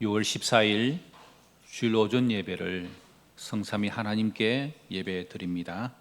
6월 14일 주일 오전 예배를 성삼위 하나님께 예배 드립니다.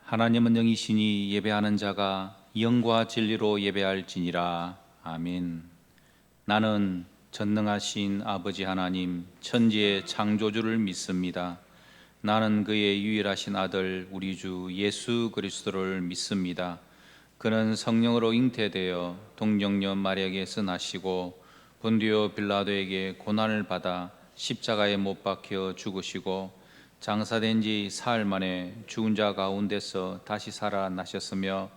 하나님은 영이시니 예배하는 자가 영과 진리로 예배할지니라. 아멘. 나는 전능하신 아버지 하나님 천지의 창조주를 믿습니다. 나는 그의 유일하신 아들 우리 주 예수 그리스도를 믿습니다. 그는 성령으로 잉태되어 동정녀 마리아에게서 나시고 본디오 빌라도에게 고난을 받아 십자가에 못 박혀 죽으시고 장사된 지 사흘 만에 죽은 자 가운데서 다시 살아나셨으며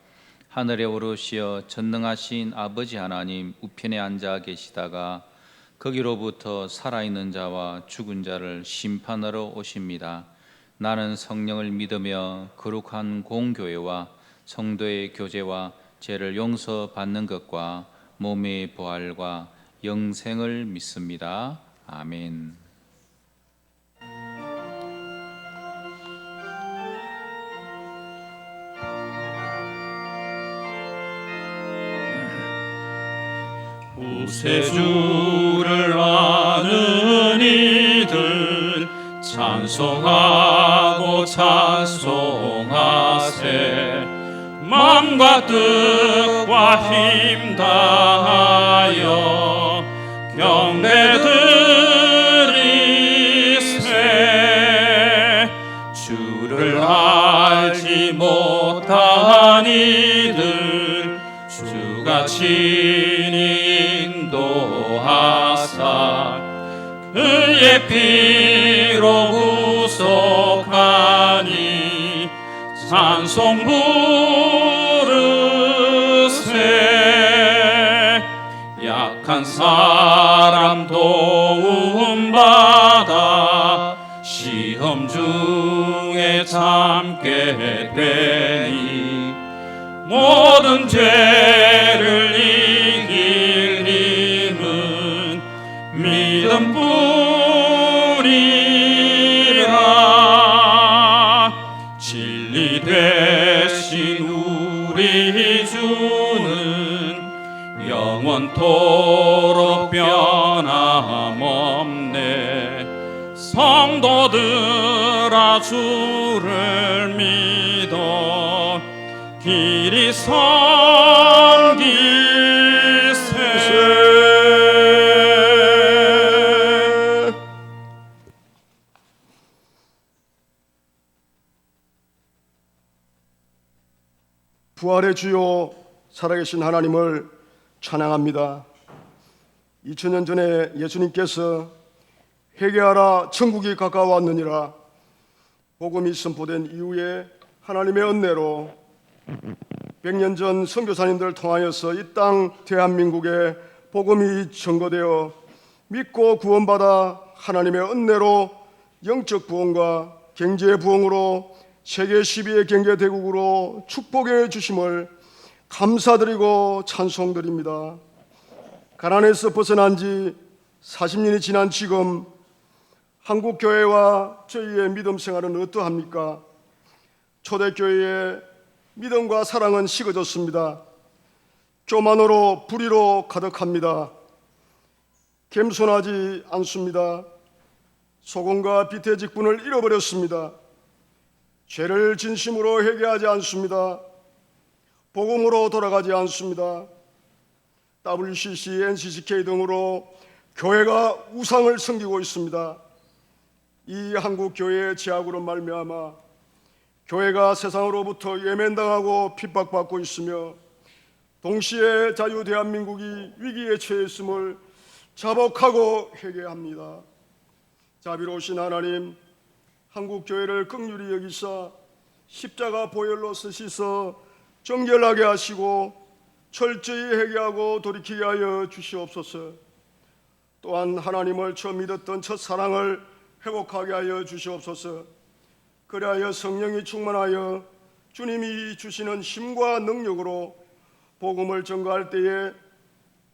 하늘에 오르시어 전능하신 아버지 하나님 우편에 앉아 계시다가 거기로부터 살아있는 자와 죽은 자를 심판하러 오십니다. 나는 성령을 믿으며 거룩한 공교회와 성도의 교제와 죄를 용서받는 것과 몸의 부활과 영생을 믿습니다. 아멘. 구세주를 아는 이들 찬송하고 찬송하세. 마음과 뜻과 힘 다하여 경배드리세. 주를 알지 못한 이들 주가 친히 인도하사 그의 피로 구속하니 찬송 부르세. 약한 사람 도움받아 시험 중에 참게 되니 모든 죄를 이길 힘은 믿음뿐이라. 진리 되신 우리 주는 영원토록 변함없네. 성도들아 주를 믿어 길이 섬기세. 부활의 주요 살아계신 하나님을 찬양합니다. 2000년 전에 예수님께서 회개하라 천국이 가까워왔느니라 복음이 선포된 이후에 하나님의 은혜로 100년 전 선교사님들을 통하여서 이 땅 대한민국에 복음이 전거되어 믿고 구원받아 하나님의 은혜로 영적 부흥과 경제 부흥으로 세계 12의 경제 대국으로 축복해 주심을 감사드리고 찬송드립니다. 가난에서 벗어난 지 40년이 지난 지금 한국 교회와 저희의 믿음 생활은 어떠합니까? 초대교회의 믿음과 사랑은 식어졌습니다. 교만으로 불의로 가득합니다. 겸손하지 않습니다. 소금과 빛의 직분을 잃어버렸습니다. 죄를 진심으로 회개하지 않습니다. 복음으로 돌아가지 않습니다. WCC, NCCK 등으로 교회가 우상을 섬기고 있습니다. 이 한국 교회의 제약으로 말미암아 교회가 세상으로부터 예면당하고 핍박받고 있으며 동시에 자유 대한민국이 위기에 처했음을 자복하고 회개합니다. 자비로우신 하나님, 한국 교회를 긍휼히 여기사 십자가 보혈로 쓰시서 정결하게 하시고 철저히 회개하고 돌이키게 하여 주시옵소서. 또한 하나님을 처음 믿었던 첫 사랑을 회복하게 하여 주시옵소서. 그리하여 성령이 충만하여 주님이 주시는 힘과 능력으로 복음을 전가할 때에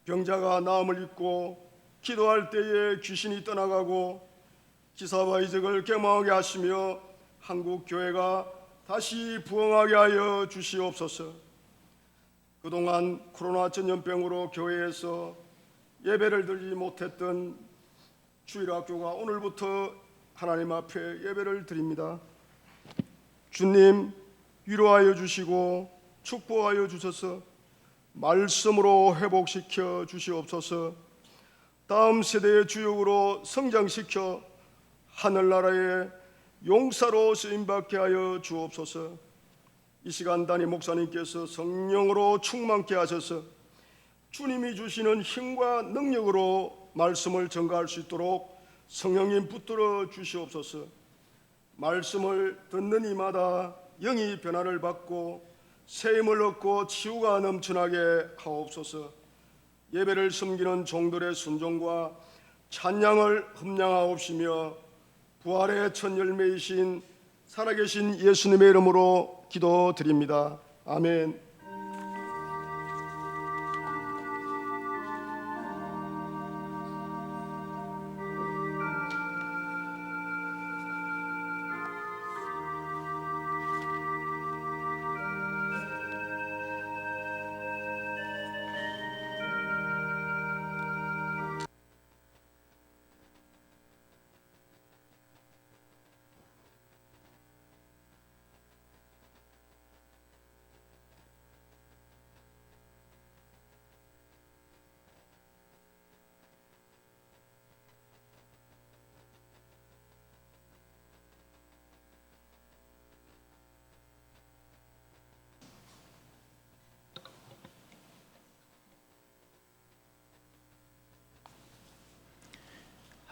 병자가 나음을 입고 기도할 때에 귀신이 떠나가고 기사와 이적을 경험하게 하시며 한국 교회가 다시 부흥하게 하여 주시옵소서. 그동안 코로나 전염병으로 교회에서 예배를 드리지 못했던 주일학교가 오늘부터 하나님 앞에 예배를 드립니다. 주님, 위로하여 주시고 축복하여 주셔서 말씀으로 회복시켜 주시옵소서. 다음 세대의 주역으로 성장시켜 하늘나라의 용사로 쓰임받게 하여 주옵소서. 이 시간 담임 목사님께서 성령으로 충만케 하셔서 주님이 주시는 힘과 능력으로 말씀을 전가할 수 있도록 성령님 붙들어 주시옵소서. 말씀을 듣는 이마다 영이 변화를 받고 새 힘을 얻고 치유가 넘쳐나게 하옵소서. 예배를 섬기는 종들의 순종과 찬양을 흠량하옵시며 부활의 첫 열매이신 살아계신 예수님의 이름으로 기도드립니다. 아멘.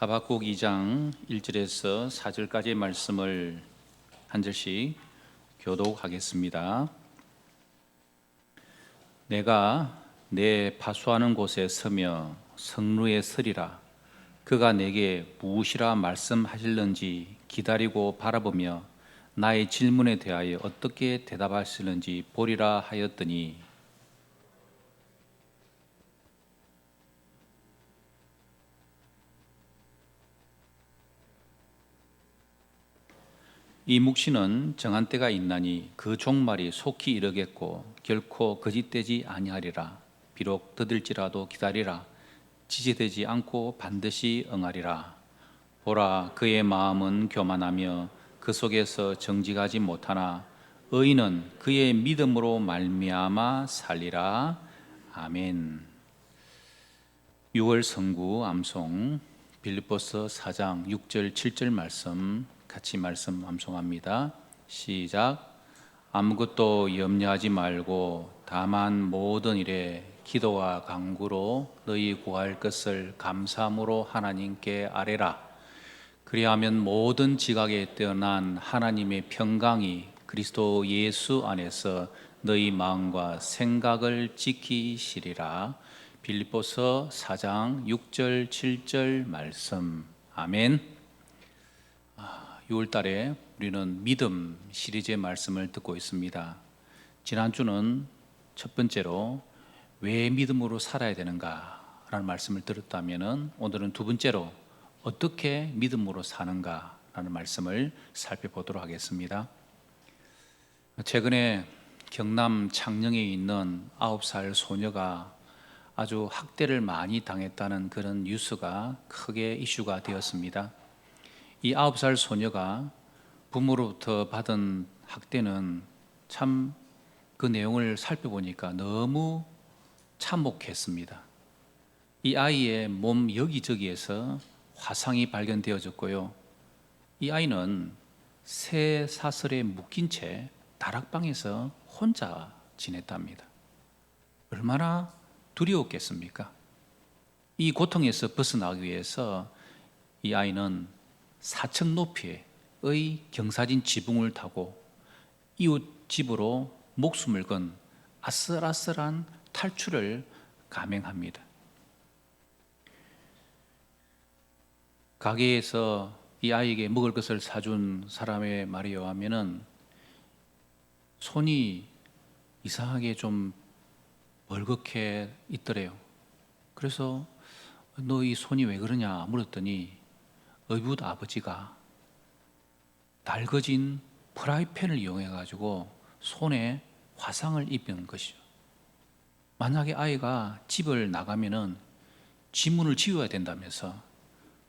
하박국 2장 1절에서 4절까지의 말씀을 한 절씩 교독하겠습니다. 내가 내 파수하는 곳에 서며 성루에 서리라. 그가 내게 무엇이라 말씀하실는지 기다리고 바라보며 나의 질문에 대하여 어떻게 대답하실는지 보리라 하였더니 이 묵시는 정한 때가 있나니 그 종말이 속히 이르겠고 결코 거짓되지 아니하리라. 비록 더딜지라도 기다리라. 지체되지 않고 반드시 응하리라. 보라, 그의 마음은 교만하며 그 속에서 정직하지 못하나 의인은 그의 믿음으로 말미암아 살리라. 아멘. 6월 성구 암송 빌립보서 4장 6절 7절 말씀 같이 말씀 암송합니다. 시작. 아무것도 염려하지 말고 다만 모든 일에 기도와 간구로 너희 구할 것을 감사함으로 하나님께 아뢰라. 그리하면 모든 지각에 뛰어난 하나님의 평강이 그리스도 예수 안에서 너희 마음과 생각을 지키시리라. 빌립보서 4장 6절 7절 말씀. 아멘. 6월 달에 우리는 믿음 시리즈의 말씀을 듣고 있습니다. 지난주는 첫 번째로 왜 믿음으로 살아야 되는가 라는 말씀을 들었다면 오늘은 두 번째로 어떻게 믿음으로 사는가 라는 말씀을 살펴보도록 하겠습니다. 최근에 경남 창녕에 있는 9살 소녀가 아주 학대를 많이 당했다는 그런 뉴스가 크게 이슈가 되었습니다. 이 9살 소녀가 부모로부터 받은 학대는 참 그 내용을 살펴보니까 너무 참혹했습니다. 이 아이의 몸 여기저기에서 화상이 발견되어졌고요. 이 아이는 새 사슬에 묶인 채 다락방에서 혼자 지냈답니다. 얼마나 두려웠겠습니까? 이 고통에서 벗어나기 위해서 이 아이는 4층 높이의 경사진 지붕을 타고 이웃 집으로 목숨을 건 아슬아슬한 탈출을 감행합니다. 가게에서 이 아이에게 먹을 것을 사준 사람의 말에 의하면은 손이 이상하게 좀 벌겋게 있더래요. 그래서 너 이 손이 왜 그러냐 물었더니 의붓 아버지가 달궈진 프라이팬을 이용해 가지고 손에 화상을 입은 것이죠. 만약에 아이가 집을 나가면은 지문을 지워야 된다면서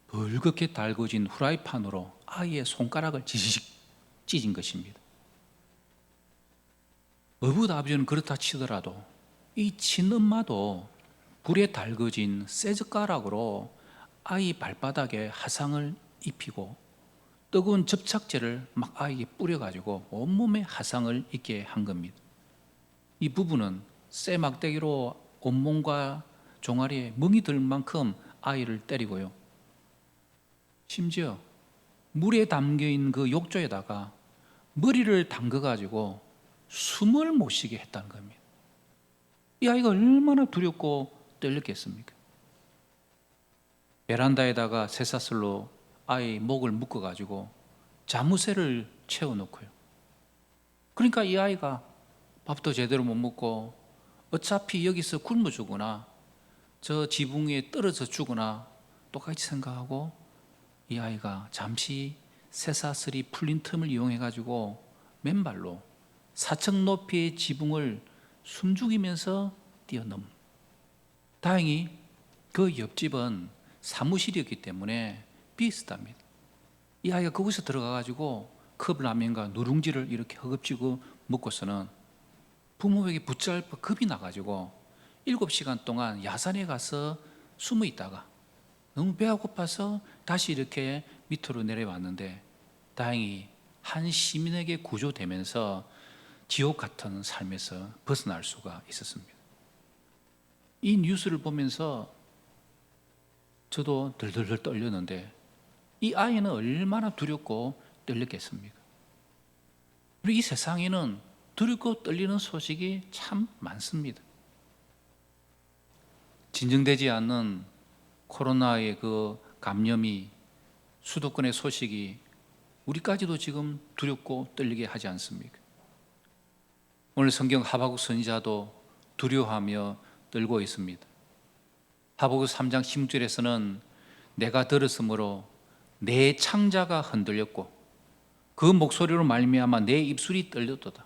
벌겋게 달궈진 후라이팬으로 아이의 손가락을 지지직 찢은 것입니다. 의붓 아버지는 그렇다 치더라도 이 친엄마도 불에 달궈진 쇠젓가락으로 아이 발바닥에 화상을 입히고 뜨거운 접착제를 막 아이에게 뿌려가지고 온몸에 화상을 입게 한 겁니다. 이 부부는 쇠 막대기로 온몸과 종아리에 멍이 들 만큼 아이를 때리고요. 심지어 물에 담겨있는 그 욕조에다가 머리를 담궈가지고 숨을 못 쉬게 했다는 겁니다. 이 아이가 얼마나 두렵고 떨렸겠습니까? 베란다에다가 쇠사슬로 아이 목을 묶어가지고 자무새를 채워놓고요. 그러니까 이 아이가 밥도 제대로 못 먹고 어차피 여기서 굶어 죽거나 저 지붕 위에 떨어져 죽거나 똑같이 생각하고 이 아이가 잠시 쇠사슬이 풀린 틈을 이용해가지고 맨발로 4층 높이의 지붕을 숨죽이면서 뛰어넘. 다행히 그 옆집은 사무실이었기 때문에 비슷합니다. 이 아이가 거기서 들어가가지고 컵라면과 누룽지를 이렇게 허겁지겁 먹고서는 부모에게 붙잡혀 겁이 나가지고 7시간 동안 야산에 가서 숨어 있다가 너무 배가 고파서 다시 이렇게 밑으로 내려왔는데 다행히 한 시민에게 구조되면서 지옥 같은 삶에서 벗어날 수가 있었습니다. 이 뉴스를 보면서 저도 덜덜덜 떨렸는데 이 아이는 얼마나 두렵고 떨렸겠습니까? 그리고 이 세상에는 두렵고 떨리는 소식이 참 많습니다. 진정되지 않는 코로나의 그 감염이 수도권의 소식이 우리까지도 지금 두렵고 떨리게 하지 않습니까? 오늘 성경 하박국 선지자도 두려워하며 떨고 있습니다. 하박국 3장 16절에서는 내가 들었으므로 내 창자가 흔들렸고 그 목소리로 말미암아 내 입술이 떨렸도다.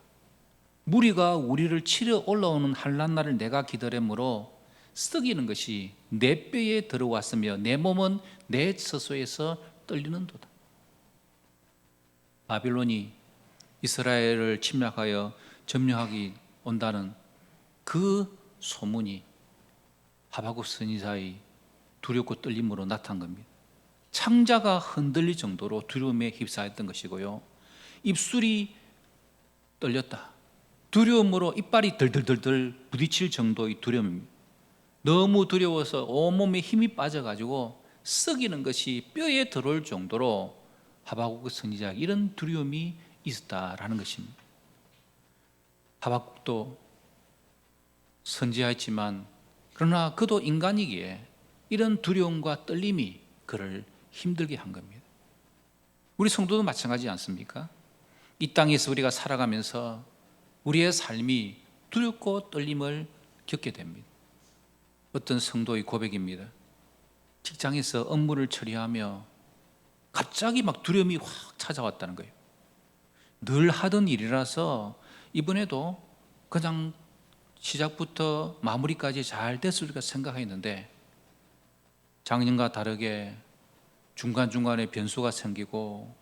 무리가 우리를 치러 올라오는 환난날을 내가 기다림으로 썩이는 것이 내 뼈에 들어왔으며 내 몸은 내 처소에서 떨리는도다. 바빌론이 이스라엘을 침략하여 점령하기 온다는 그 소문이 하박국 선지자의 두렵고 떨림으로 나타난 겁니다. 창자가 흔들릴 정도로 두려움에 휩싸였던 것이고요. 입술이 떨렸다. 두려움으로 이빨이 덜덜덜덜 부딪힐 정도의 두려움입니다. 너무 두려워서 온몸에 힘이 빠져가지고 썩이는 것이 뼈에 들어올 정도로 하박국 선지자가 이런 두려움이 있었다라는 것입니다. 하박국도 선지자였지만 그러나 그도 인간이기에 이런 두려움과 떨림이 그를 힘들게 한 겁니다. 우리 성도도 마찬가지지 않습니까? 이 땅에서 우리가 살아가면서 우리의 삶이 두렵고 떨림을 겪게 됩니다. 어떤 성도의 고백입니다. 직장에서 업무를 처리하며 갑자기 막 두려움이 확 찾아왔다는 거예요. 늘 하던 일이라서 이번에도 그냥 시작부터 마무리까지 잘 됐으리라 생각했는데 작년과 다르게 중간중간에 변수가 생기고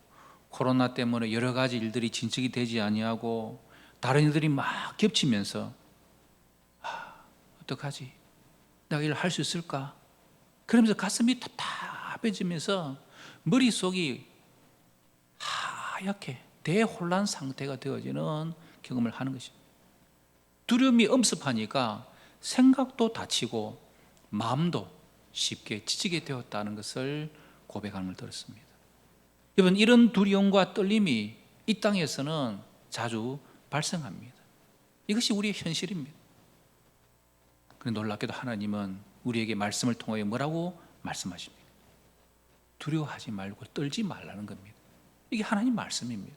코로나 때문에 여러 가지 일들이 진척이 되지 아니하고 다른 일들이 막 겹치면서 어떡하지? 내가 일을 할 수 있을까? 그러면서 가슴이 답답해지면서 머릿속이 하얗게 대혼란 상태가 되어지는 경험을 하는 것입니다. 두려움이 엄습하니까 생각도 다치고 마음도 쉽게 지치게 되었다는 것을 고백하는 걸 들었습니다. 여러분, 이런 두려움과 떨림이 이 땅에서는 자주 발생합니다. 이것이 우리의 현실입니다. 그런데 놀랍게도 하나님은 우리에게 말씀을 통하여 뭐라고 말씀하십니까? 두려워하지 말고 떨지 말라는 겁니다. 이게 하나님 말씀입니다.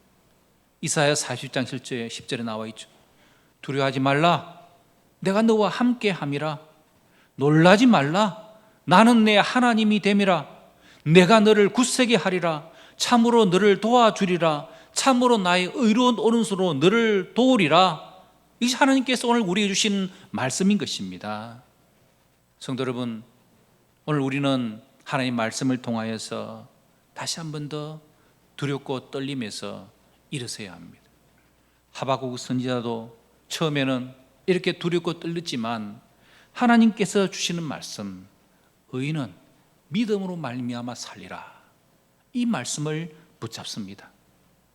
이사야 40장 10절에 나와 있죠. 두려워하지 말라, 내가 너와 함께 함이라. 놀라지 말라, 나는 내 하나님이 됨이라. 내가 너를 굳세게 하리라. 참으로 너를 도와주리라. 참으로 나의 의로운 오른손으로 너를 도우리라. 이것이 하나님께서 오늘 우리에게 주신 말씀인 것입니다. 성도 여러분, 오늘 우리는 하나님 말씀을 통하여서 다시 한 번 더 두렵고 떨림에서 일어서야 합니다. 하박국 선지자도 처음에는 이렇게 두렵고 떨렸지만 하나님께서 주시는 말씀, 의인은 믿음으로 말미암아 살리라, 이 말씀을 붙잡습니다.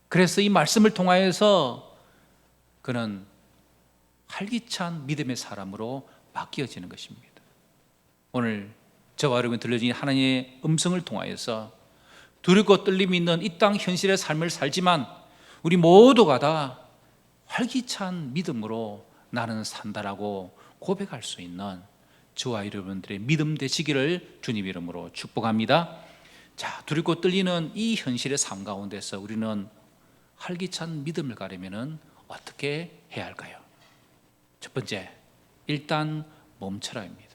그래서 이 말씀을 통하여서 그는 활기찬 믿음의 사람으로 바뀌어지는 것입니다. 오늘 저와 여러분 들려진 하나님의 음성을 통하여서 두렵고 떨림이 있는 이 땅 현실의 삶을 살지만 우리 모두가 다 활기찬 믿음으로 나는 산다라고 고백할 수 있는 저와 여러분들의 믿음 되시기를 주님 이름으로 축복합니다. 자, 두렵고 떨리는 이 현실의 삶 가운데서 우리는 활기찬 믿음을 가려면 어떻게 해야 할까요? 첫 번째, 일단 멈춰라입니다.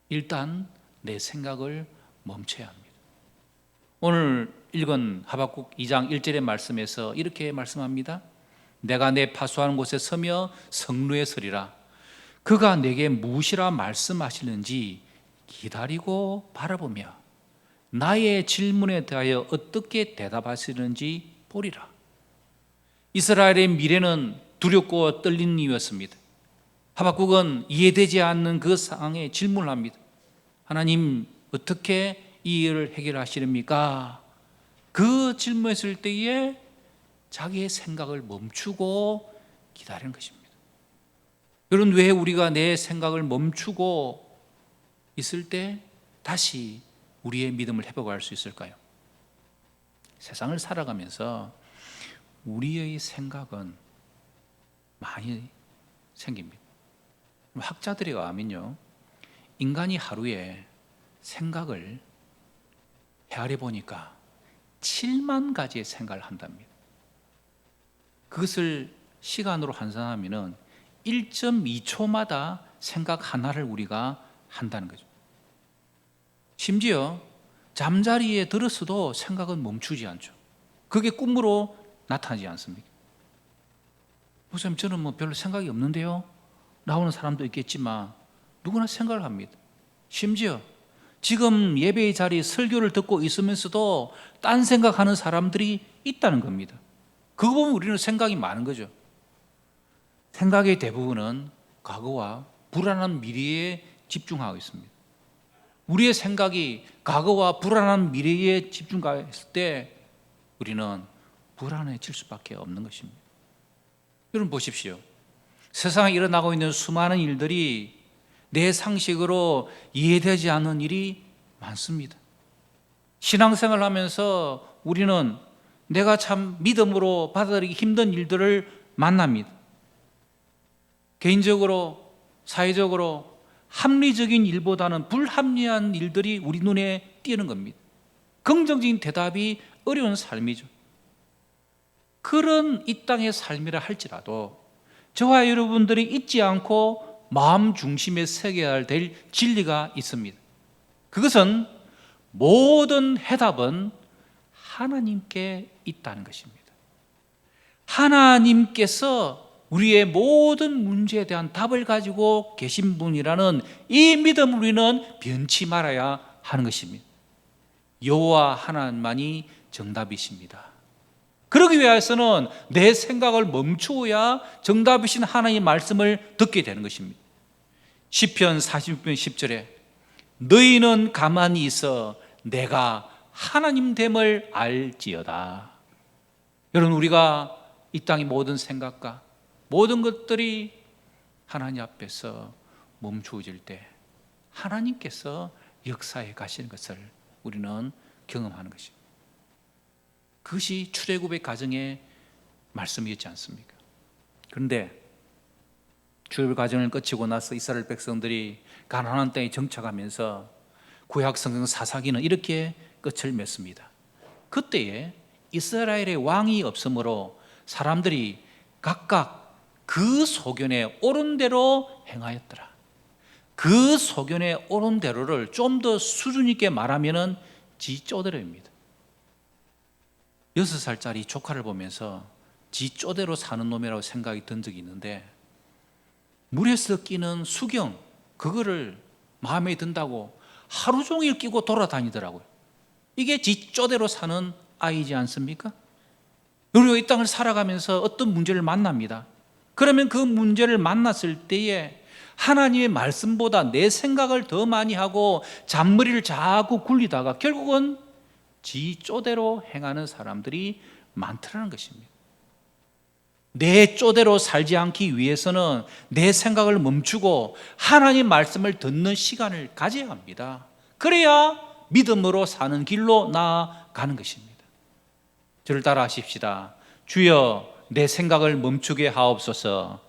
일단 내 생각을 멈춰야 합니다. 오늘 읽은 하박국 2장 1절의 말씀에서 이렇게 말씀합니다. 내가 내 파수하는 곳에 서며 성루에 서리라. 그가 내게 무엇이라 말씀하시는지 기다리고 바라보며 나의 질문에 대하여 어떻게 대답하시는지 보리라. 이스라엘의 미래는 두렵고 떨리는 이유였습니다. 하박국은 이해되지 않는 그 상황에 질문을 합니다. 하나님, 어떻게 이 일을 해결하시렵니까? 그 질문했을 때에 자기의 생각을 멈추고 기다리는 것입니다. 여러분, 왜 우리가 내 생각을 멈추고 있을 때 다시 우리의 믿음을 회복할 수 있을까요? 세상을 살아가면서 우리의 생각은 많이 생깁니다. 학자들이 가면요, 인간이 하루에 생각을 헤아려 보니까 7만 가지의 생각을 한답니다. 그것을 시간으로 환산하면 1.2초마다 생각 하나를 우리가 한다는 거죠. 심지어 잠자리에 들었어도 생각은 멈추지 않죠. 그게 꿈으로 나타나지 않습니까? 목사님, 저는 별로 생각이 없는데요? 나오는 사람도 있겠지만 누구나 생각을 합니다. 심지어 지금 예배의 자리에 설교를 듣고 있으면서도 딴 생각하는 사람들이 있다는 겁니다. 그거 보면 우리는 생각이 많은 거죠. 생각의 대부분은 과거와 불안한 미래에 집중하고 있습니다. 우리의 생각이 과거와 불안한 미래에 집중했을 때 우리는 불안해질 수밖에 없는 것입니다. 여러분 보십시오. 세상에 일어나고 있는 수많은 일들이 내 상식으로 이해되지 않는 일이 많습니다. 신앙생활을 하면서 우리는 내가 참 믿음으로 받아들이기 힘든 일들을 만납니다. 개인적으로, 사회적으로 합리적인 일보다는 불합리한 일들이 우리 눈에 띄는 겁니다. 긍정적인 대답이 어려운 삶이죠. 그런 이 땅의 삶이라 할지라도 저와 여러분들이 잊지 않고 마음 중심에 새겨야 될 진리가 있습니다. 그것은 모든 해답은 하나님께 있다는 것입니다. 하나님께서 우리의 모든 문제에 대한 답을 가지고 계신 분이라는 이 믿음을 우리는 변치 말아야 하는 것입니다. 여호와 하나님만이 정답이십니다. 그러기 위해서는 내 생각을 멈추어야 정답이신 하나님의 말씀을 듣게 되는 것입니다. 시편 46편 10절에 너희는 가만히 있어 내가 하나님 됨을 알지어다. 여러분, 우리가 이 땅의 모든 생각과 모든 것들이 하나님 앞에서 멈추어질 때 하나님께서 역사에 가시는 것을 우리는 경험하는 것입니다. 그것이 출애굽의 과정의 말씀이었지 않습니까? 그런데 출애굽 과정을 거치고 나서 이스라엘 백성들이 가나안 땅에 정착하면서 구약 성경 사사기는 이렇게 끝을 맺습니다. 그때에 이스라엘의 왕이 없으므로 사람들이 각각 그 소견에 옳은 대로 행하였더라. 그 소견에 옳은 대로를 좀 더 수준 있게 말하면은 지 쪼대로입니다. 6살짜리 조카를 보면서 지 쪼대로 사는 놈이라고 생각이 든 적이 있는데, 물에서 끼는 수경 그거를 마음에 든다고 하루 종일 끼고 돌아다니더라고요. 이게 지 쪼대로 사는 아이지 않습니까? 우리가 이 땅을 살아가면서 어떤 문제를 만납니다. 그러면 그 문제를 만났을 때에 하나님의 말씀보다 내 생각을 더 많이 하고 잔머리를 자꾸 굴리다가 결국은 지 쪼대로 행하는 사람들이 많더라는 것입니다. 내 쪼대로 살지 않기 위해서는 내 생각을 멈추고 하나님 말씀을 듣는 시간을 가져야 합니다. 그래야 믿음으로 사는 길로 나아가는 것입니다. 저를 따라 하십시다. 주여, 내 생각을 멈추게 하옵소서.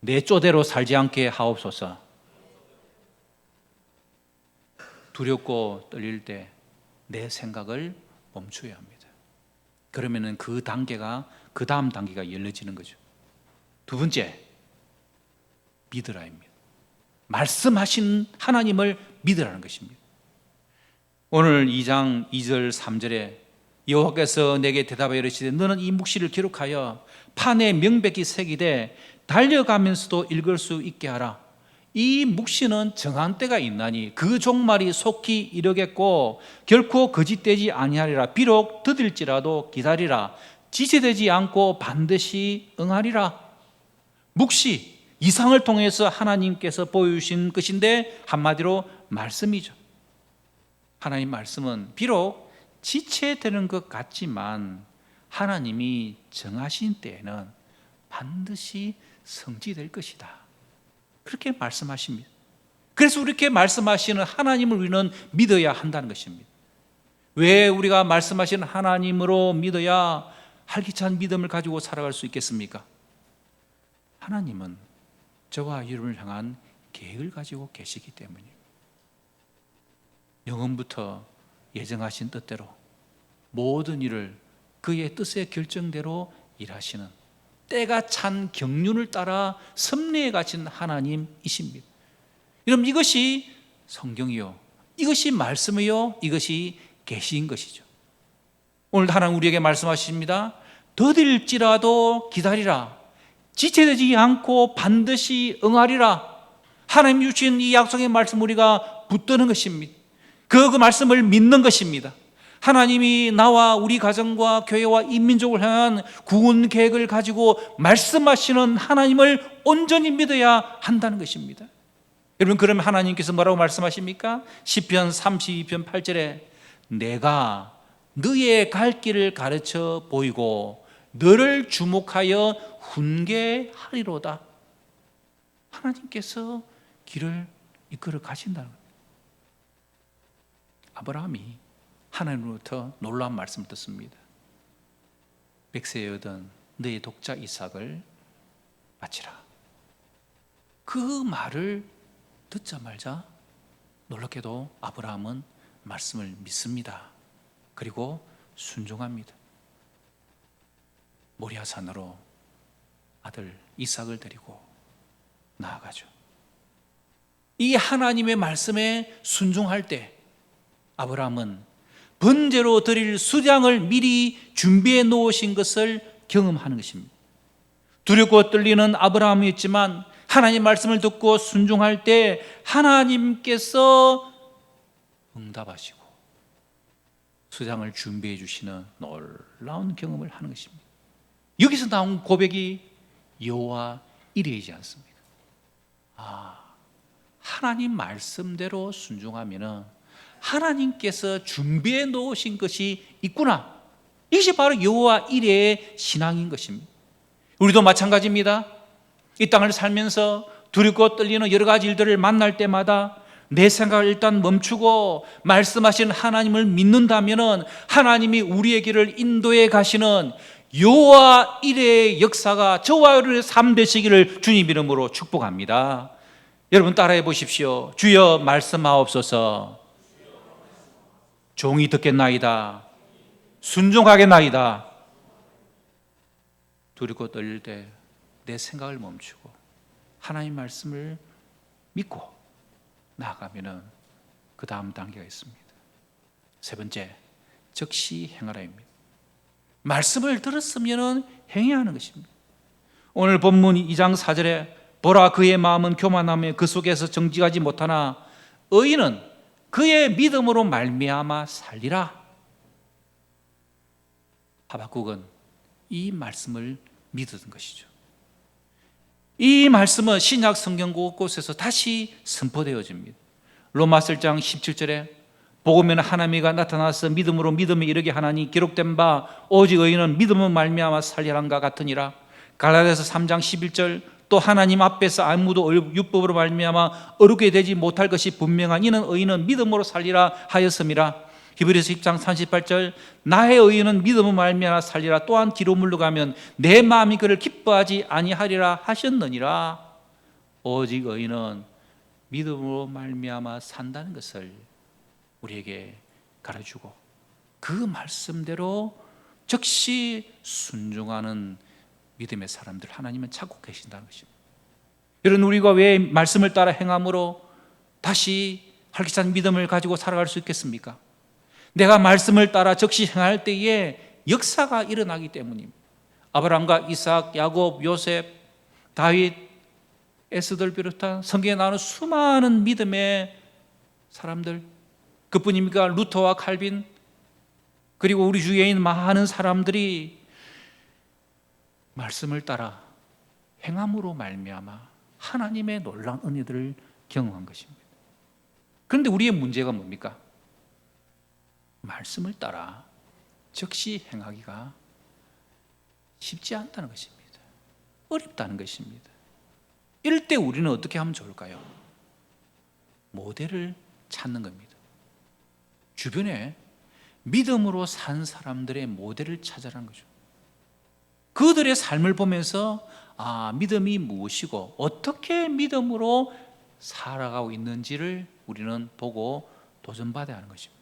내 쪼대로 살지 않게 하옵소서. 두렵고 떨릴 때 내 생각을 멈춰야 합니다. 그러면은 그 단계가, 그 다음 단계가 열려지는 거죠. 두 번째, 믿으라입니다. 말씀하신 하나님을 믿으라는 것입니다. 오늘 2장 2절 3절에 여호와께서 내게 대답하여 이르시되 너는 이 묵시를 기록하여 판에 명백히 새기되 달려가면서도 읽을 수 있게 하라. 이 묵시는 정한 때가 있나니 그 종말이 속히 이르겠고 결코 거짓되지 아니하리라. 비록 더딜지라도 기다리라. 지체되지 않고 반드시 응하리라. 묵시, 이상을 통해서 하나님께서 보여주신 것인데 한마디로 말씀이죠. 하나님 말씀은 비록 지체되는 것 같지만 하나님이 정하신 때에는 반드시 성취될 것이다. 그렇게 말씀하십니다. 그래서 이렇게 말씀하시는 하나님을 우리는 믿어야 한다는 것입니다. 왜 우리가 말씀하시는 하나님으로 믿어야 활기찬 믿음을 가지고 살아갈 수 있겠습니까? 하나님은 저와 여러분을 향한 계획을 가지고 계시기 때문입니다. 영원부터 예정하신 뜻대로 모든 일을 그의 뜻의 결정대로 일하시는 때가 찬 경륜을 따라 섭리해 가신 하나님이십니다. 여러분, 이것이 성경이요, 이것이 말씀이요, 이것이 계시인 것이죠. 오늘 하나님 우리에게 말씀하십니다. 더딜지라도 기다리라. 지체되지 않고 반드시 응하리라. 하나님 주신 이 약속의 말씀 우리가 붙드는 것입니다. 그 말씀을 믿는 것입니다. 하나님이 나와 우리 가정과 교회와 인민족을 향한 구원 계획을 가지고 말씀하시는 하나님을 온전히 믿어야 한다는 것입니다. 여러분, 그러면 하나님께서 뭐라고 말씀하십니까? 시편 32편 8절에 내가 너의 갈 길을 가르쳐 보이고 너를 주목하여 훈계하리로다. 하나님께서 길을 이끌어 가신다는 겁니다. 아브라함이 하나님으로부터 놀라운 말씀을 듣습니다. 백세에 얻은 너의 독자 이삭을 바치라. 그 말을 듣자마자 놀랍게도 아브라함은 말씀을 믿습니다. 그리고 순종합니다. 모리아산으로 아들 이삭을 데리고 나아가죠. 이 하나님의 말씀에 순종할 때 아브라함은 번제로 드릴 수량을 미리 준비해 놓으신 것을 경험하는 것입니다. 두렵고 떨리는 아브라함이었지만 하나님 말씀을 듣고 순종할 때 하나님께서 응답하시고 수량을 준비해 주시는 놀라운 경험을 하는 것입니다. 여기서 나온 고백이 여호와 이레이지 않습니까? 하나님 말씀대로 순종하면은 하나님께서 준비해 놓으신 것이 있구나. 이것이 바로 여호와 이레의 신앙인 것입니다. 우리도 마찬가지입니다. 이 땅을 살면서 두렵고 떨리는 여러 가지 일들을 만날 때마다 내 생각을 일단 멈추고 말씀하신 하나님을 믿는다면은 하나님이 우리의 길을 인도해 가시는 여호와 이레의 역사가 저와 여러분의 삶 되시기를 주님 이름으로 축복합니다. 여러분 따라해 보십시오. 주여 말씀하옵소서. 종이 듣겠나이다. 순종하겠나이다. 두렵고 떨릴 때 내 생각을 멈추고 하나님 말씀을 믿고 나아가면은 그 다음 단계가 있습니다. 세 번째, 즉시 행하라입니다. 말씀을 들었으면은 행해야 하는 것입니다. 오늘 본문 2장 4절에 보라 그의 마음은 교만하며 그 속에서 정직하지 못하나 의인은 그의 믿음으로 말미암아 살리라. 하박국은 이 말씀을 믿었던 것이죠. 이 말씀은 신약 성경 곳곳에서 다시 선포되어집니다. 로마서 1장 17절에 복음에는 하나님이가 나타나서 믿음으로 믿음에 이르게 하나니 기록된 바 오직 의인은 믿음으로 말미암아 살리란가 같으니라. 갈라디아서 3장 11절 또 하나님 앞에서 아무도 율법으로 말미암아 어렵게 되지 못할 것이 분명한 이는 의인은 믿음으로 살리라 하였음이라. 히브리서 10장 38절 나의 의인은 믿음으로 말미암아 살리라. 또한 뒤로 물러가면 내 마음이 그를 기뻐하지 아니하리라 하셨느니라. 오직 의인은 믿음으로 말미암아 산다는 것을 우리에게 가르쳐주고 그 말씀대로 즉시 순종하는 믿음의 사람들 하나님은 찾고 계신다는 것입니다. 여러분 우리가 왜 말씀을 따라 행함으로 다시 활기찬 믿음을 가지고 살아갈 수 있겠습니까? 내가 말씀을 따라 즉시 행할 때에 역사가 일어나기 때문입니다. 아브라함과 이삭, 야곱, 요셉, 다윗, 에스더를 비롯한 성경에 나오는 수많은 믿음의 사람들, 그뿐입니까? 루터와 칼빈, 그리고 우리 주위에 있는 많은 사람들이 말씀을 따라 행함으로 말미암아 하나님의 놀라운 은혜들을 경험한 것입니다. 그런데 우리의 문제가 뭡니까? 말씀을 따라 즉시 행하기가 쉽지 않다는 것입니다. 어렵다는 것입니다. 이럴 때 우리는 어떻게 하면 좋을까요? 모델을 찾는 겁니다. 주변에 믿음으로 산 사람들의 모델을 찾아라는 거죠. 그들의 삶을 보면서 믿음이 무엇이고 어떻게 믿음으로 살아가고 있는지를 우리는 보고 도전받아야 하는 것입니다.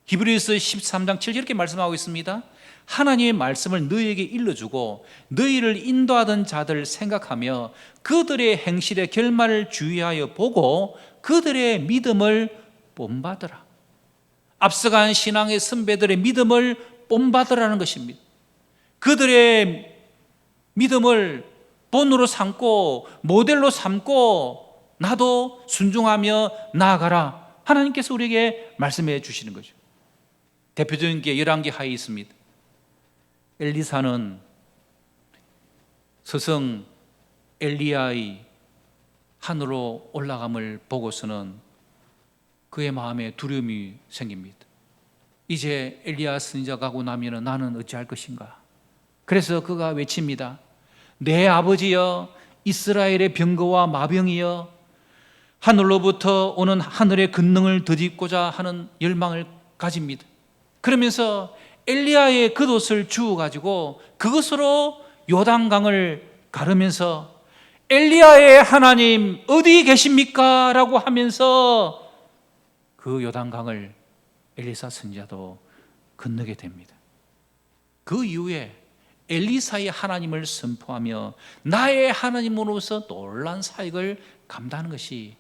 히브리서 13장 7절 이렇게 말씀하고 있습니다. 하나님의 말씀을 너희에게 일러주고 너희를 인도하던 자들을 생각하며 그들의 행실의 결말을 주의하여 보고 그들의 믿음을 본받으라. 앞서간 신앙의 선배들의 믿음을 본받으라는 것입니다. 그들의 믿음을 본으로 삼고 모델로 삼고 나도 순종하며 나아가라. 하나님께서 우리에게 말씀해 주시는 거죠. 대표적인 게 열왕기 하에 있습니다. 엘리사는 스승 엘리야의 하늘로 올라감을 보고서는 그의 마음에 두려움이 생깁니다. 이제 엘리야 선지자 가고 나면 나는 어찌할 것인가? 그래서 그가 외칩니다. 내 아버지여 이스라엘의 병거와 마병이여 하늘로부터 오는 하늘의 권능을 덧입고자 하는 열망을 가집니다. 그러면서 엘리야의 겉옷을 주워가지고 그것으로 요단강을 가르면서 엘리야의 하나님 어디 계십니까? 라고 하면서 그 요단강을 엘리사 선지자도 건너게 됩니다. 그 이후에 엘리사의 하나님을 선포하며 나의 하나님으로서 놀라운 사역을 감당하는 것이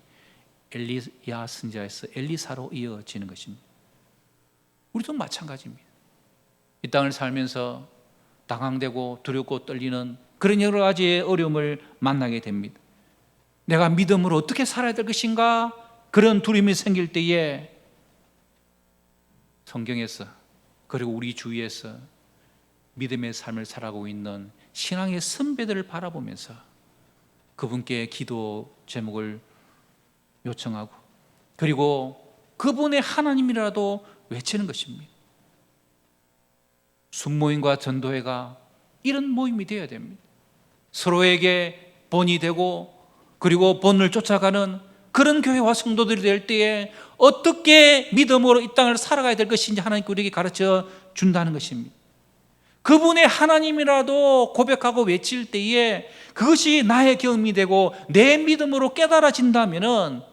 엘리야 선지자에서 엘리사로 이어지는 것입니다. 우리도 마찬가지입니다. 이 땅을 살면서 당황되고 두렵고 떨리는 그런 여러 가지의 어려움을 만나게 됩니다. 내가 믿음으로 어떻게 살아야 될 것인가? 그런 두려움이 생길 때에 성경에서 그리고 우리 주위에서 믿음의 삶을 살아가고 있는 신앙의 선배들을 바라보면서 그분께 기도 제목을 요청하고, 그리고 그분의 하나님이라도 외치는 것입니다. 순모임과 전도회가 이런 모임이 되어야 됩니다. 서로에게 본이 되고, 그리고 본을 쫓아가는 그런 교회와 성도들이 될 때에 어떻게 믿음으로 이 땅을 살아가야 될 것인지 하나님께 우리에게 가르쳐 준다는 것입니다. 그분의 하나님이라도 고백하고 외칠 때에 그것이 나의 경험이 되고 내 믿음으로 깨달아진다면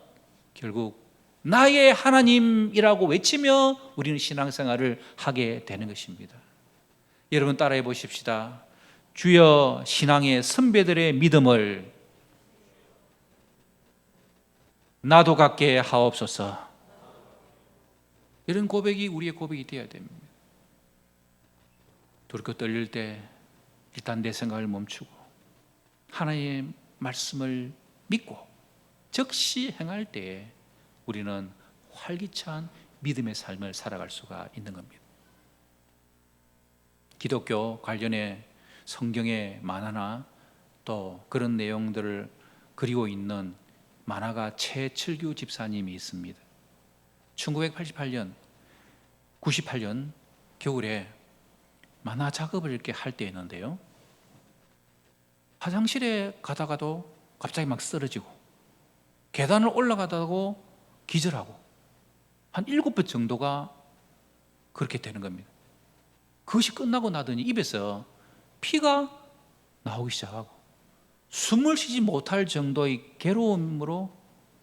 결국 나의 하나님이라고 외치며 우리는 신앙생활을 하게 되는 것입니다. 여러분 따라해 보십시다. 주여 신앙의 선배들의 믿음을 나도 갖게 하옵소서. 이런 고백이 우리의 고백이 되어야 됩니다. 두렵고 떨릴 때 일단 내 생각을 멈추고 하나님의 말씀을 믿고 즉시 행할 때에 우리는 활기찬 믿음의 삶을 살아갈 수가 있는 겁니다. 기독교 관련해 성경의 만화나 또 그런 내용들을 그리고 있는 만화가 최철규 집사님이 있습니다. 1988년, 98년 겨울에 만화 작업을 이렇게 할 때였는데요, 화장실에 가다가도 갑자기 막 쓰러지고 계단을 올라가다고 기절하고 한 7번 정도가 그렇게 되는 겁니다. 그것이 끝나고 나더니 입에서 피가 나오기 시작하고 숨을 쉬지 못할 정도의 괴로움으로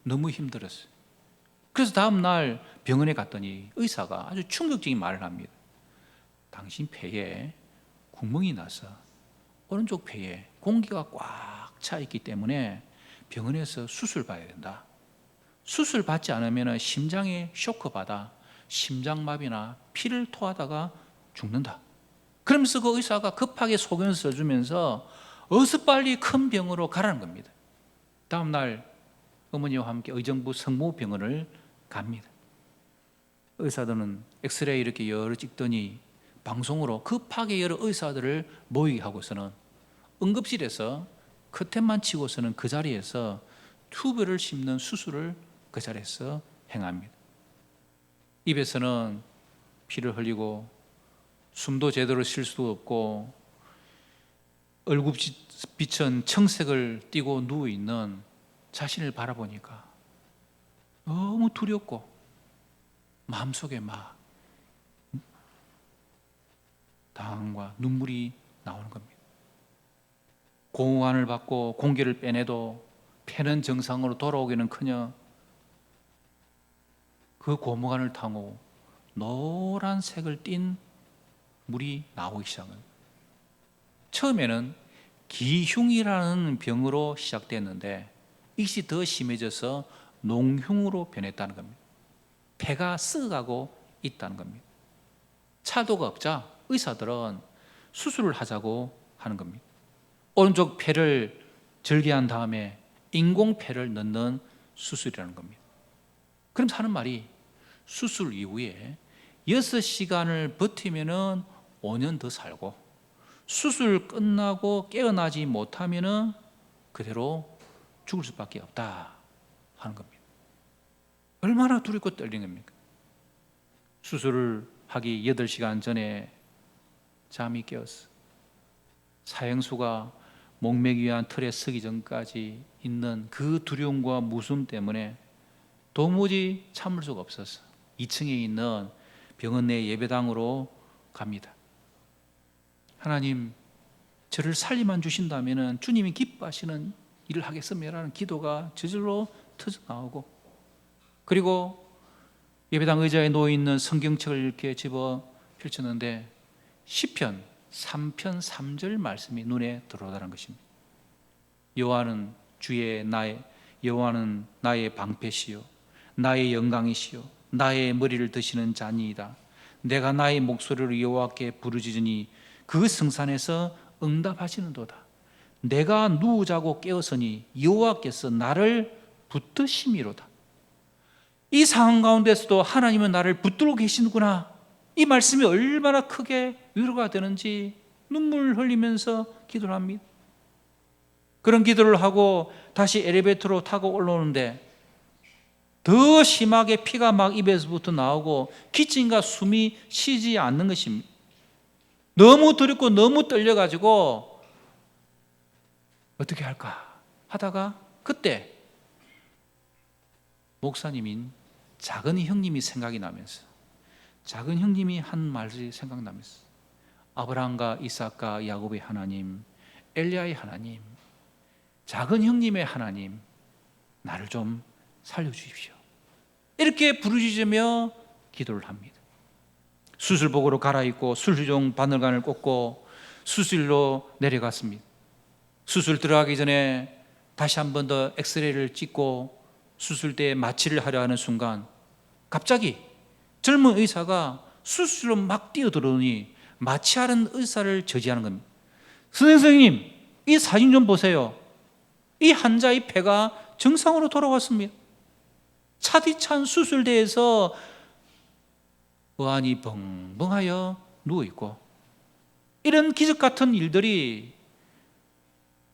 너무 힘들었어요. 그래서 다음 날 병원에 갔더니 의사가 아주 충격적인 말을 합니다. 당신 폐에 구멍이 나서 오른쪽 폐에 공기가 꽉 차 있기 때문에 병원에서 수술 받아야 된다. 수술 받지 않으면 심장에 쇼크 받아 심장마비나 피를 토하다가 죽는다. 그러면서 그 의사가 급하게 소견을 써주면서 어서 빨리 큰 병으로 가라는 겁니다. 다음 날 어머니와 함께 의정부 성모병원을 갑니다. 의사들은 엑스레이 이렇게 여러 찍더니 방송으로 급하게 여러 의사들을 모이게 하고서는 응급실에서 커튼만 치고서는 그 자리에서 튜브를 심는 수술을 그 자리에서 행합니다. 입에서는 피를 흘리고 숨도 제대로 쉴 수도 없고 얼굴빛은 청색을 띠고 누워있는 자신을 바라보니까 너무 두렵고 마음속에 막 당황과 눈물이 나오는 겁니다. 공환을 받고 공기를 빼내도 폐는 정상으로 돌아오기는커녕 그 고무관을 타고 노란색을 띤 물이 나오기 시작합니다. 처음에는 기흉이라는 병으로 시작됐는데 이것이 더 심해져서 농흉으로 변했다는 겁니다. 폐가 썩어가고 있다는 겁니다. 차도가 없자 의사들은 수술을 하자고 하는 겁니다. 오른쪽 폐를 절개한 다음에 인공폐를 넣는 수술이라는 겁니다. 그럼 하는 말이 수술 이후에 6시간을 버티면 5년 더 살고 수술 끝나고 깨어나지 못하면 그대로 죽을 수밖에 없다 하는 겁니다. 얼마나 두렵고 떨리는 겁니까? 수술을 하기 8시간 전에 잠이 깨었어. 사형수가 목매기 위한 틀에 서기 전까지 있는 그 두려움과 무서움 때문에 도무지 참을 수가 없었어. 2층에 있는 병원 내 예배당으로 갑니다. 하나님, 저를 살리만 주신다면 주님이 기뻐하시는 일을 하겠습니다라는 기도가 저절로 터져 나오고, 그리고 예배당 의자에 놓여 있는 성경책을 이렇게 집어 펼쳤는데 시편 3편 3절 말씀이 눈에 들어오다는 것입니다. 여호와는 나의 방패시요 나의 영광이시요 나의 머리를 드시는 자니이다. 내가 나의 목소리로 여호와께 부르짖으니 그 성산에서 응답하시는도다. 내가 누우자고 깨었으니 여호와께서 나를 붙드심이로다. 이 상황 가운데서도 하나님은 나를 붙들고 계시는구나. 이 말씀이 얼마나 크게 위로가 되는지 눈물 흘리면서 기도를 합니다. 그런 기도를 하고 다시 엘리베이터로 타고 올라오는데 더 심하게 피가 막 입에서부터 나오고 기침과 숨이 쉬지 않는 것입니다. 너무 두렵고 너무 떨려가지고 어떻게 할까 하다가 그때 목사님인 작은 형님이 생각이 나면서, 작은 형님이 한 말이 생각나면서, 아브라함과 이삭과 야곱의 하나님, 엘리야의 하나님, 작은 형님의 하나님, 나를 좀 살려주십시오, 이렇게 부르짖으며 기도를 합니다. 수술복으로 갈아입고 수술용 바늘관을 꽂고 수술로 내려갔습니다. 수술 들어가기 전에 다시 한 번 더 엑스레이를 찍고 수술대에 마취를 하려 하는 순간 갑자기 젊은 의사가 수술로 막 뛰어들어오니 마취하는 의사를 저지하는 겁니다. 선생님, 이 사진 좀 보세요. 이 환자의 폐가 정상으로 돌아왔습니다. 차디찬 수술대에서 어안이 벙벙하여 누워있고, 이런 기적 같은 일들이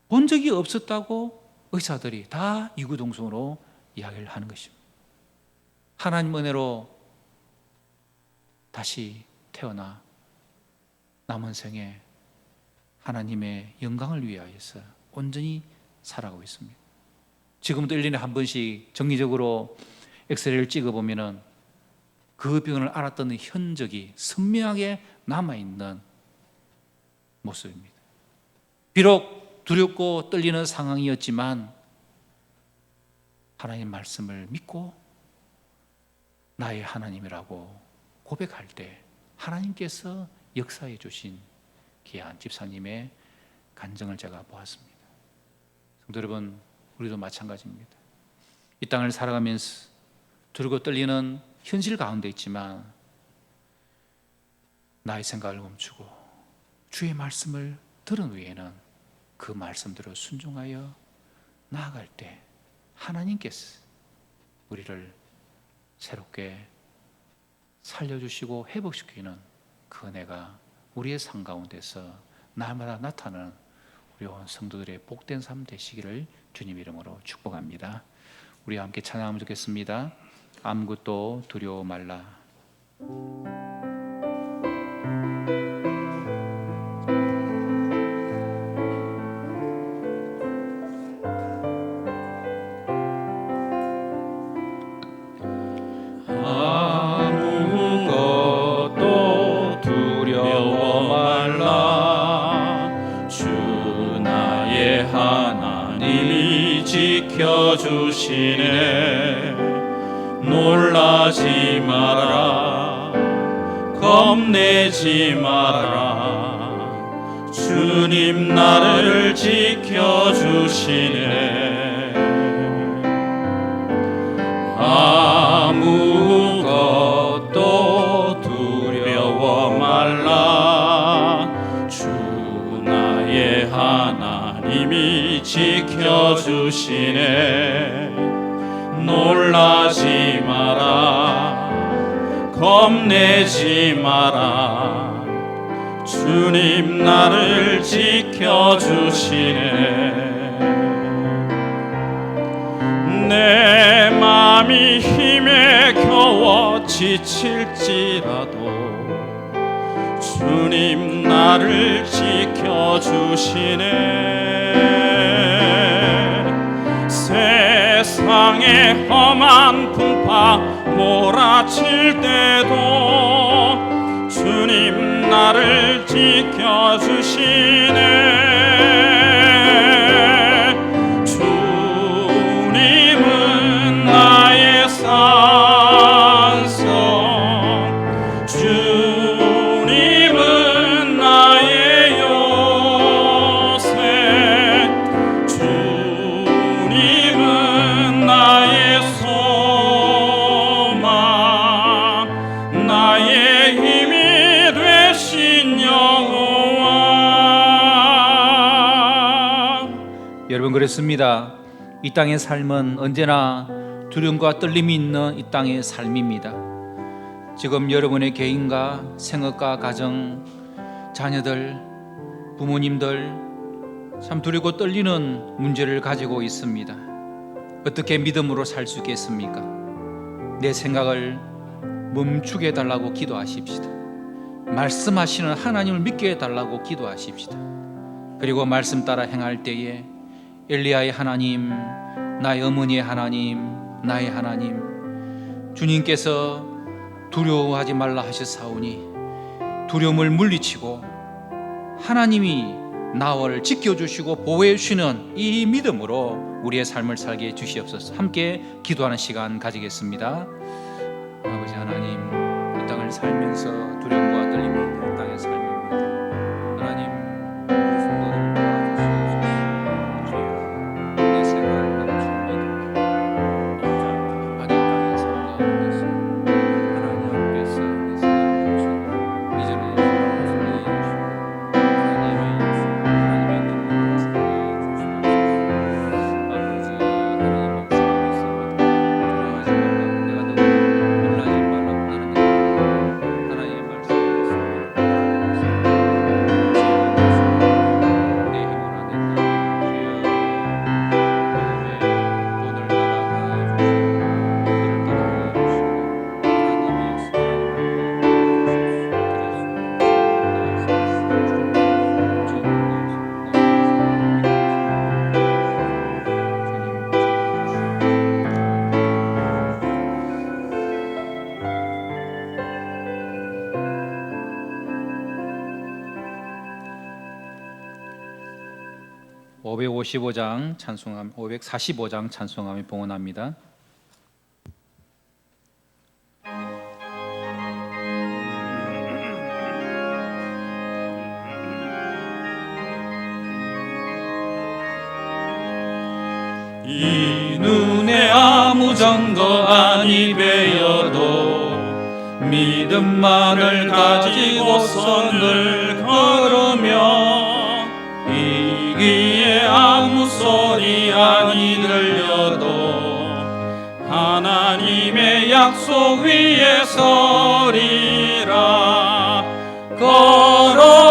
본 적이 없었다고 의사들이 다 이구동성으로 이야기를 하는 것입니다. 하나님 은혜로 다시 태어나 남은 생에 하나님의 영광을 위하여서 온전히 살아가고 있습니다. 지금도 1년에 한 번씩 정기적으로 엑스레이를 찍어보면 그 병을 앓았던 흔적이 선명하게 남아있는 모습입니다. 비록 두렵고 떨리는 상황이었지만 하나님 말씀을 믿고 나의 하나님이라고 고백할 때 하나님께서 역사해 주신 귀한 집사님의 간증을 제가 보았습니다. 성도 여러분, 우리도 마찬가지입니다. 이 땅을 살아가면서 두렵고 떨리는 현실 가운데 있지만 나의 생각을 멈추고 주의 말씀을 들은 후에는 그 말씀대로 순종하여 나아갈 때 하나님께서 우리를 새롭게 살려주시고 회복시키는 그 은혜가 우리의 삶 가운데서 날마다 나타나는 우리 온 성도들의 복된 삶 되시기를 주님 이름으로 축복합니다. 우리 함께 찬양하면 좋겠습니다. 아무것도 두려워 말라. 아무것도 두려워 말라. 주 나의 하나님이 지켜주시네. 놀라지 마라, 겁내지 마라. 주님 나를 지켜주시네. 아무것도 두려워 말라. 주 나의 하나님이 지켜주시네. 놀라지 마라, 겁내지 마라. 주님 나를 지켜주시네. 내 맘이 힘에 겨워 지칠지라도 주님 나를 지켜주시네. 세상의 험한 풍파 몰아칠 때도 주님 나를 지켜주시네. 주님은 나의 산성, 주님은 나의 요새, 주님은 나의 소망, 나의 힘이 되신 여호와. 여러분, 그렇습니다. 이 땅의 삶은 언제나 두려움과 떨림이 있는 이 땅의 삶입니다. 지금 여러분의 개인과 생업과 가정, 자녀들, 부모님들 참 두렵고 떨리는 문제를 가지고 있습니다. 어떻게 믿음으로 살 수 있겠습니까? 내 생각을 멈추게 해달라고 기도하십시다. 말씀하시는 하나님을 믿게 해달라고 기도하십시다. 그리고 말씀 따라 행할 때에 엘리야의 하나님, 나의 어머니의 하나님, 나의 하나님, 주님께서 두려워하지 말라 하셨사오니 두려움을 물리치고 하나님이 나를 지켜주시고 보호해 주시는 이 믿음으로 우리의 삶을 살게 해 주시옵소서. 함께 기도하는 시간 가지겠습니다. 아버지 하나님, 이 땅을 살면서 두려움과 떨림이 있는 땅의 삶입니다. 하나님, 우리 성도를 도와주시옵소서. 주여, 내 생활을 멈춥니다. 악한 땅의 삶 가운데서 하나님 앞에서 내 생활을 멈추고 이전에 것을 이해해 주시고 하나님의 능력을 살게 주시옵소서. 아버지 하나님 말씀하고 있습니다. 두려워하지 말라. 내가 너무 놀라지 말라고 나는 하나님의 말씀이 있습니다. 내 힘으로 안 된다. 주여, 믿음의 본을 따라가해 주시고 길을 따라가해 주시고 하나님의 (555장) 찬송함, 545장 찬송함에 봉헌합니다. 이 눈에 아무 증거 아니 베어도 믿음만을 가지고서 늘 걸으며 이기에 아무 소리 아니 들려도 하나님의 약속 위에 서리라. 걸어가세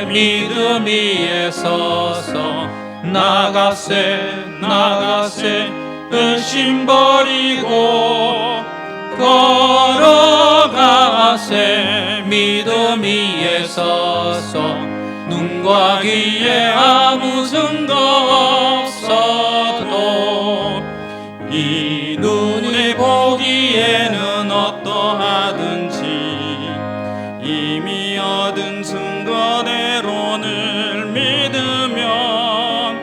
믿음 위에 서서 나가세 나가세 의심 버리고 걸어가세 믿음 위에 서서 눈과 귀에 아무 증거 없어도 이 눈에 보기에는 어떠하든지 이미 얻은 증거대로를 믿으면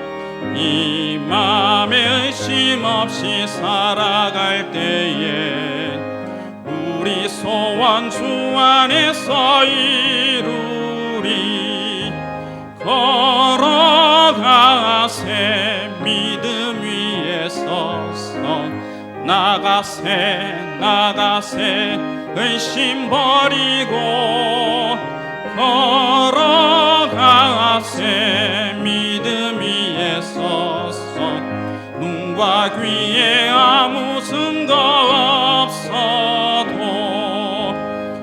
이 맘에 의심 없이 살아갈 때에 우리 소원 주 안에서 이루리. 걸어가세 믿음 위에 서서 나가세 나가세 의심 버리고 걸어가세 믿음 위에 서서 눈과 귀에 아무 증거 없어도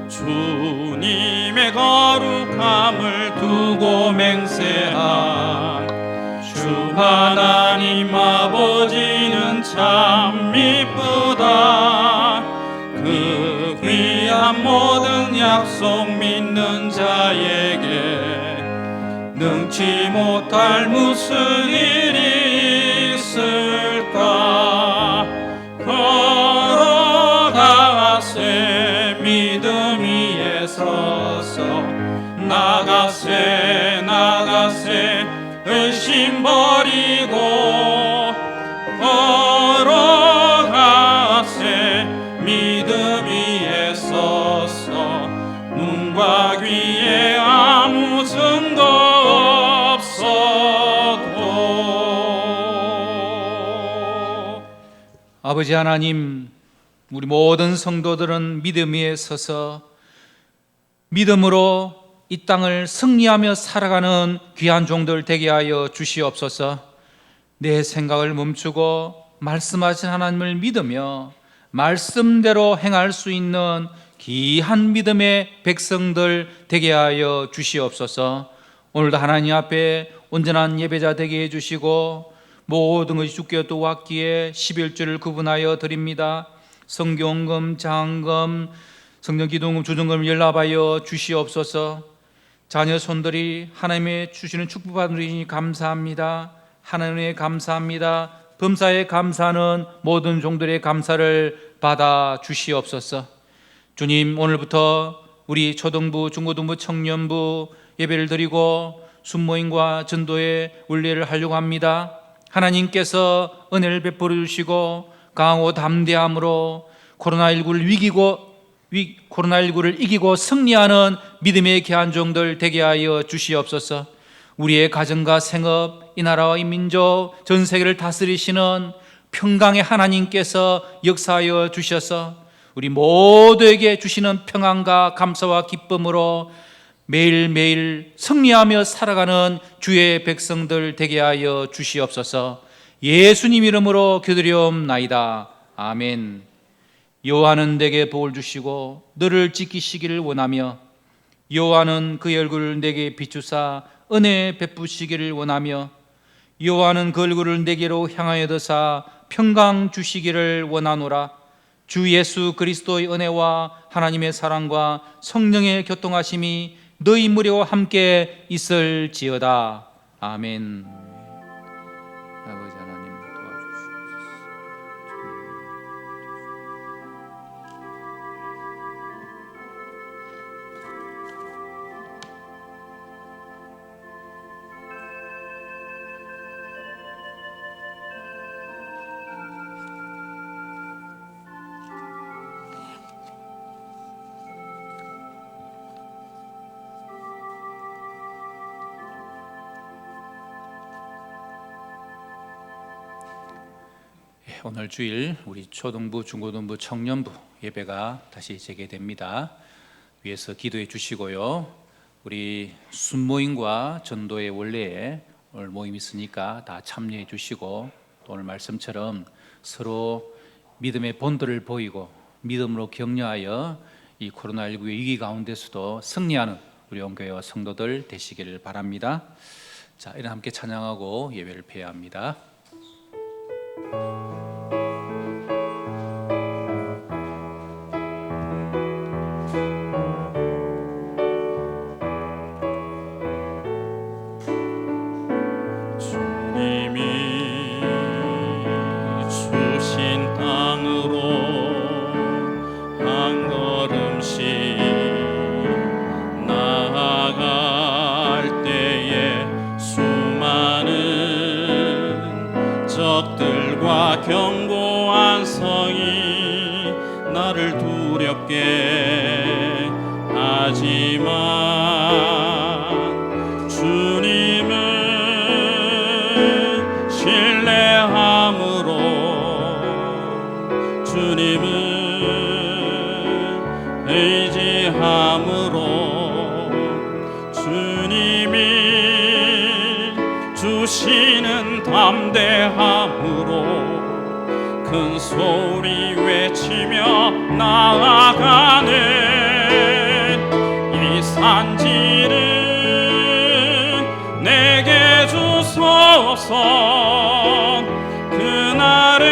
주님의 거룩함을 두고 맹세한 주 하나님 아버지는 참 미쁘다. 그 귀한 모든 약속 믿는 자에게 능치 못할 무슨 일이 있을까. 걸어가세 믿음 위에 서서 나가세 나가세 의심 버리고 걸어가세 믿음 위에 서서 눈과 귀에 아무 증거 없어도. 아버지 하나님, 우리 모든 성도들은 믿음 위에 서서 믿음으로 이 땅을 승리하며 살아가는 귀한 종들 되게 하여 주시옵소서. 내 생각을 멈추고 말씀하신 하나님을 믿으며 말씀대로 행할 수 있는 귀한 믿음의 백성들 되게 하여 주시옵소서. 오늘도 하나님 앞에 온전한 예배자 되게 해주시고 모든 것이 주께 또 왔기에 11조를 구분하여 드립니다. 성경금, 장금, 성전기도금, 주정금을 연락하여 주시옵소서. 자녀 손들이 하나님의 주시는 축복받으니 감사합니다. 하나님의 감사합니다. 범사에 감사하는 모든 종들의 감사를 받아 주시옵소서. 주님, 오늘부터 우리 초등부, 중고등부, 청년부 예배를 드리고 순모임과 전도의 운례를 하려고 합니다. 하나님께서 은혜를 베풀어 주시고 강하고 담대함으로 코로나19를 이기고 승리하는 믿음의 귀한 종들 되게 하여 주시옵소서. 우리의 가정과 생업, 이 나라와 이 민족, 전 세계를 다스리시는 평강의 하나님께서 역사하여 주셔서 우리 모두에게 주시는 평안과 감사와 기쁨으로 매일매일 승리하며 살아가는 주의 백성들 되게 하여 주시옵소서. 예수님 이름으로 기도드리옵나이다. 아멘. 여호와는 내게 복을 주시고 너를 지키시기를 원하며 여호와는 그의 얼굴을 내게 비추사 은혜 베푸시기를 원하며 여호와는 그 얼굴을 내게로 향하여 드사 평강 주시기를 원하노라. 주 예수 그리스도의 은혜와 하나님의 사랑과 성령의 교통하심이 너희 무리와 함께 있을지어다. 아멘. 아버지 하나님 도와주시옵소서. 오늘 주일 우리 초등부, 중고등부, 청년부 예배가 다시 재개됩니다. 위에서 기도해 주시고요. 우리 순모임과 전도의 원래에 오늘 모임 있으니까 다 참여해 주시고 또 오늘 말씀처럼 서로 믿음의 본도를 보이고 믿음으로 격려하여 이 코로나19의 위기 가운데서도 승리하는 우리 온교회와 성도들 되시기를 바랍니다. 자, 이런 함께 찬양하고 예배를 폐하합니다. 견고한 성이 나를 두렵게 하지만 주님은 신뢰함으로 주님은 의지함으로 주님이 주시는 담대함으로 큰 소리 외치며 나아가는 이 산지를 내게 주소서. 그날에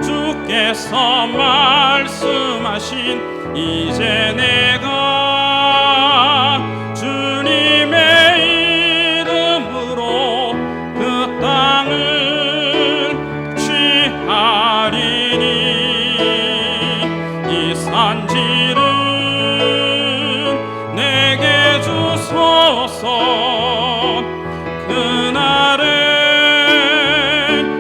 주께서 말씀하신 이제 내가 주님의 이름으로 그 땅을 이 산지를 내게 주소서. 그날에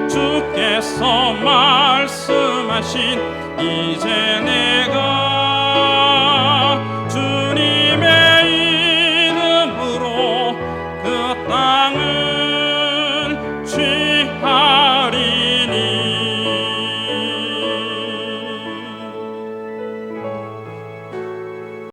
주께서 말씀하신 이제 내가 주님의 이름으로 그 땅을